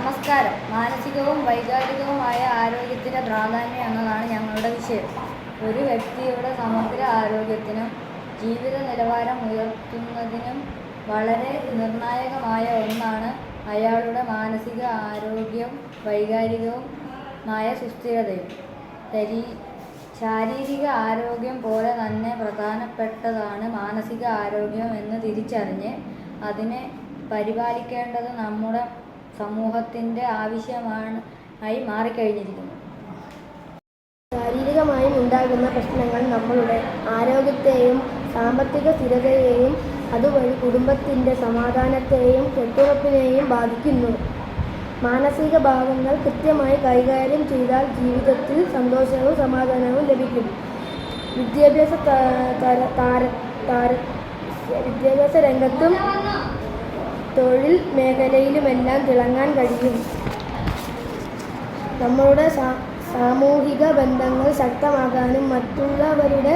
നമസ്കാരം. മാനസികവും വൈകാരികവുമായ ആരോഗ്യത്തിൻ്റെ പ്രാധാന്യം എന്നതാണ് ഞങ്ങളുടെ വിഷയം. ഒരു വ്യക്തിയുടെ സമഗ്ര ആരോഗ്യത്തിനും ജീവിത നിലവാരം ഉയർത്തുന്നതിനും വളരെ നിർണായകമായ ഒന്നാണ് അയാളുടെ മാനസിക ആരോഗ്യവും വൈകാരികവുമായ സുസ്ഥിരതയും. ശാരീരിക ആരോഗ്യം പോലെ തന്നെ പ്രധാനപ്പെട്ടതാണ് മാനസിക ആരോഗ്യം എന്ന് തിരിച്ചറിഞ്ഞ് അതിനെ പരിപാലിക്കേണ്ടത് നമ്മുടെ സമൂഹത്തിൻ്റെ ആവശ്യമായി മാറിക്കഴിഞ്ഞിരിക്കുന്നു. ശാരീരികമായും ഉണ്ടാകുന്ന പ്രശ്നങ്ങൾ നമ്മളുടെ ആരോഗ്യത്തെയും സാമ്പത്തിക സ്ഥിരതയെയും അതുവഴി കുടുംബത്തിൻ്റെ സമാധാനത്തെയും കെട്ടുറപ്പിനെയും ബാധിക്കുന്നു. മാനസിക ഭാവങ്ങൾ കൃത്യമായി കൈകാര്യം ചെയ്താൽ ജീവിതത്തിൽ സന്തോഷവും സമാധാനവും ലഭിക്കും. വിദ്യാഭ്യാസ രംഗത്തും തൊഴിൽ മേഖലയിലുമെല്ലാം തിളങ്ങാൻ കഴിയും. നമ്മളുടെ സാമൂഹിക ബന്ധങ്ങൾ ശക്തമാക്കാനും മറ്റുള്ളവരുടെ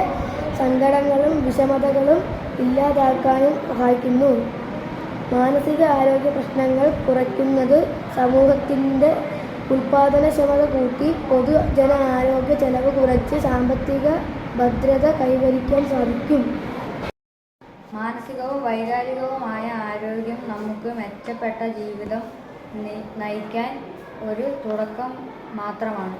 സങ്കടങ്ങളും വിഷമതകളും ഇല്ലാതാക്കാനും സഹായിക്കുന്നു. മാനസിക ആരോഗ്യ പ്രശ്നങ്ങൾ കുറയ്ക്കുന്നത് സമൂഹത്തിൻ്റെ ഉൽപാദനക്ഷമത കൂട്ടി പൊതുജന ആരോഗ്യ ചെലവ് കുറച്ച് സാമ്പത്തിക ഭദ്രത കൈവരിക്കാൻ സാധിക്കും. മാനസികവും വൈകാരികവുമായ ആരോഗ്യം നമുക്ക് മെച്ചപ്പെട്ട ജീവിതം നയിക്കാൻ ഒരു തുടക്കം മാത്രമാണ്.